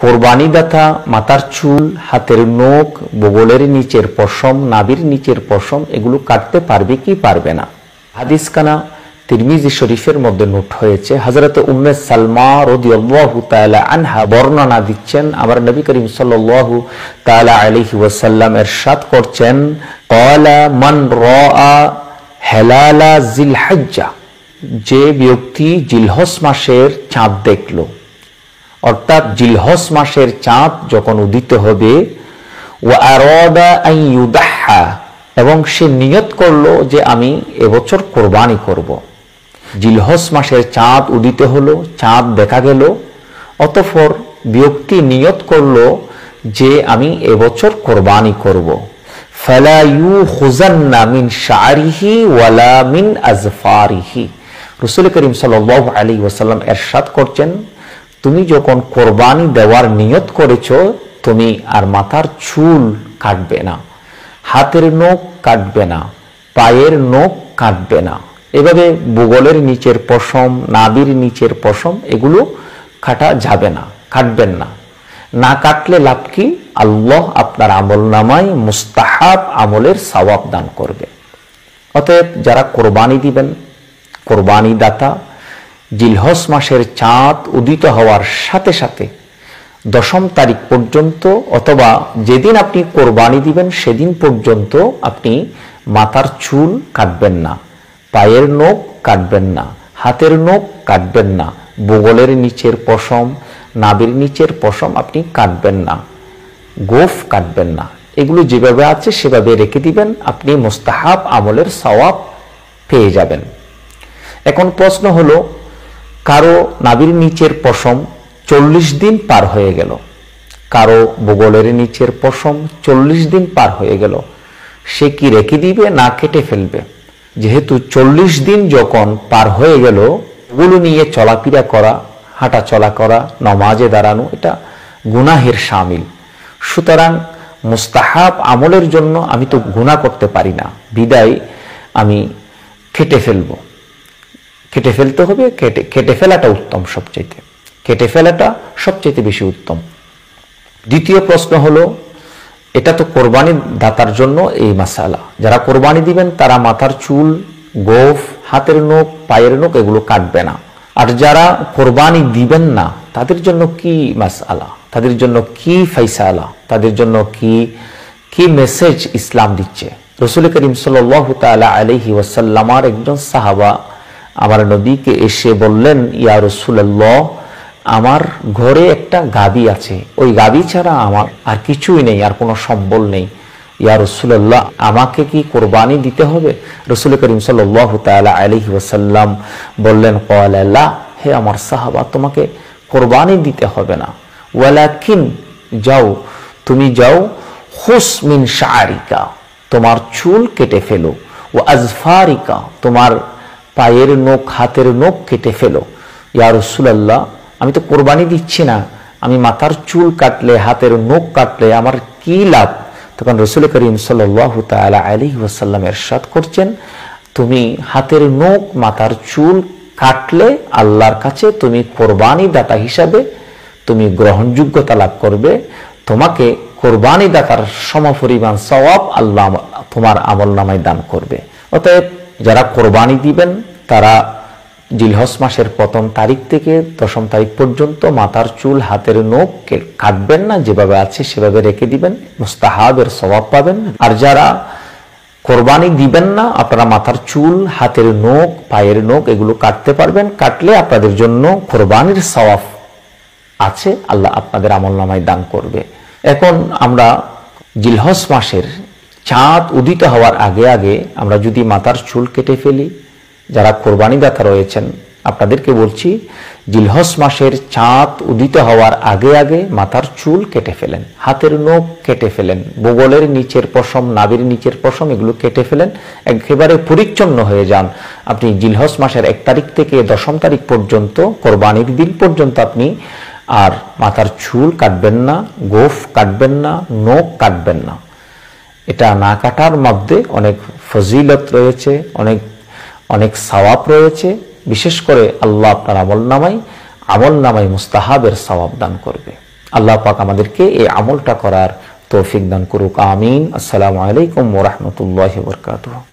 কোরবানি দাতা মাথার চুল, হাতের নখ, বগলের নিচের পশম, নাভির নিচের পশম এগুলো কাটতে পারবে কি পারবে না? হাদিস খানা তিরমিজি শরীফের মধ্যে নোট হয়েছে। হযরত উম্মে সালমা রাদিয়াল্লাহু তাআলা আনহা বর্ণনা দিচ্ছেন, আমার নবী করিম সাল্লাল্লাহু তাআলা আলাইহি ওয়াসাল্লাম ইরশাদ করছেন, ক্বালা মান রাআ হিলালা জিলহজ্জা, যে ব্যক্তি জিলহজ মাসের চাঁদ দেখলো, অর্থাৎ জিলহজ মাসের চাঁদ যখন উদিত হবে, ওয়া আরাদা আন ইউদাহা, এবং সে নিয়ত করলো যে আমি এবছর কোরবানি করব। জিলহজ মাসের চাঁদ উদিত হলো, চাঁদ দেখা গেল, অতঃপর ব্যক্তি নিয়ত করলো যে আমি এবছর কোরবানি করব। ফালা ইউখুযান্না মিন শা'রিহি ওয়ালা মিন আযফারিহি, রাসূল করিম সাল্লাল্লাহু আলাইহি ওয়াসাল্লাম ইরশাদ করছেন, তুমি যখন কোরবানি দেওয়ার নিয়ত করেছো, তুমি আর মাথার চুল কাটবে না, হাতের নখ কাটবে না, পায়ের নখ কাটবে না, এভাবে বগলের নিচের পশম, নাভির নিচের পশম এগুলো কাটা যাবে না, কাটবেন না। না কাটলে লাভ কি? আল্লাহ আপনার আমলনামায় মুস্তাহাব আমলের সওয়াব দান করবে। অতএব যারা কোরবানি দিবেন, কোরবানি দাতা জিলহজ মাসের চাঁদ উদিত হওয়ার সাথে সাথে 10 তারিখ পর্যন্ত, অথবা যেদিন আপনি কোরবানি দিবেন সেদিন পর্যন্ত আপনি মাথার চুল কাটবেন না, পায়ের নখ কাটবেন না, হাতের নখ কাটবেন না, বগলের নিচের পশম, নাভির নিচের পশম আপনি কাটবেন না, গোফ কাটবেন না। এগুলো যেভাবে আছে সেভাবে রেখে দিবেন, আপনি মুস্তাহাব আমলের সওয়াব পেয়ে যাবেন। এখন প্রশ্ন হলো, কারো নাভির নিচের পশম 40 দিন পার হয়ে গেল, কারো বগলের নিচের পশম 40 দিন পার হয়ে গেল, সে কি রেখে দিবে না কেটে ফেলবে? যেহেতু 40 দিন যখন পার হয়ে গেল, ওগুলো নিয়ে চলাফেরা করা, হাঁটা চলা করা, নামাজে দাঁড়ানো, এটা গুনাহের শামিল। সুতরাং মুস্তাহাব আমলের জন্য আমি তো গুনাহ করতে পারি না, বিদায় আমি কেটে ফেলবো। কেটে ফেলতে হবে, কেটে ফেলাটা উত্তম, সবচাইতে কেটে ফেলাটা সবচাইতে বেশি উত্তম। দ্বিতীয় প্রশ্ন হলো, এটা তো কোরবানি দাতার জন্য এই মাসালা, যারা কোরবানি দিবেন তারা মাথার চুল, গোফ, হাতের নখ, পায়ের নখ এগুলো কাটবে না। আর যারা কোরবানি দিবেন না তাদের জন্য কি মাসালা, তাদের জন্য কি ফাইসালা, তাদের জন্য কি মেসেজ ইসলাম দিচ্ছে? রাসূল করিম সাল্লাল্লাহু তাআলা আলাইহি ওয়াসাল্লামের একজন সাহাবা আমার নবীকে এসে বললেন, ইয়া রাসূলুল্লাহ, আমার ঘরে একটা গাভী আছে, ওই গাভী ছাড়া আমার আর কিছুই নেই, আর কোনো সম্বল নেই। ইয়া রাসূলুল্লাহ, আমাকে কি কোরবানি দিতে হবে? রাসূল করিম সাল্লাল্লাহু তাআলা আলাইহি ওয়াসাল্লাম বললেন, ক্বালা লা, হে আমার সাহাবা, তোমাকে কোরবানি দিতে হবে না, ওয়ালাকিন, যাও, তুমি যাও, খুস মিন শা'রিকা, তোমার চুল কেটে ফেলো, ওয়া আযফারিকা, তোমার পায়ের নখ, হাতের নখ কেটে ফেলো। ইয়া রাসূলুল্লাহ, আমি তো কোরবানি দিচ্ছি না, আমি মাথার চুল কাটলে, হাতের নখ কাটলে আমার কি লাভ? তখন রাসূল করিম সাল্লাল্লাহু তাআলা আলাইহি ওয়াসাল্লাম ইরশাদ করছেন, তুমি হাতের নখ, মাথার চুল কাটলে আল্লাহর কাছে তুমি কোরবানি দাতা হিসাবে তুমি গ্রহণযোগ্যতা লাভ করবে, তোমাকে কোরবানি দাতার সমপরিমাণ সওয়াব আল্লাহ তোমার আমলনামায় দান করবে। অতএব যারা কোরবানি দিবেন তারা জিলহজ মাসের 1ম তারিখ থেকে 10ম তারিখ পর্যন্ত মাথার চুল, হাতের নখ কাটবেন না, যেভাবে আছে সেভাবে রেখে দিবেন, মুস্তাহাবের সওয়াব পাবেন। আর যারা কোরবানি দিবেন না, আপনারা মাথার চুল, হাতের নখ, পায়ের নখ এগুলো কাটতে পারবেন, কাটলে আপনাদের জন্য কোরবানির সওয়াব আছে, আল্লাহ আপনাদের আমলনামায় দান করবে। এখন আমরা জিলহজ মাসের চাঁদ উদিত হওয়ার আগে আগে আমরা যদি মাথার চুল কেটে ফেলি, যারা কোরবানি দাতা রয়েছেন আপনাদেরকে বলছি, জিলহজ মাসের চাঁদ উদিত হওয়ার আগে আগে মাথার চুল কেটে ফেলেন, হাতের নখ কেটে ফেলেন, বগলের নিচের পশম, নাভির নিচের পশম এগুলো কেটে ফেলেন, একেবারে পরিচ্ছন্ন হয়ে যান। আপনি জিলহজ মাসের 1 তারিখ থেকে 10ম তারিখ পর্যন্ত, কোরবানির দিন পর্যন্ত আপনি আর মাথার চুল কাটবেন না, গোফ কাটবেন না, নখ কাটবেন না। এটা না কাটার মধ্যে অনেক ফজিলত রয়েছে, অনেক সওয়াব রয়েছে। বিশেষ করে আল্লাহ আপনার আমলনামায় মুস্তাহাবের সওয়াব দান করবে। আল্লাহ পাক আমাদেরকে এই আমলটা করার তৌফিক দান করুক, আমিন। আসসালামু আলাইকুম ওয়া রাহমাতুল্লাহি ওয়া বারাকাতুহু।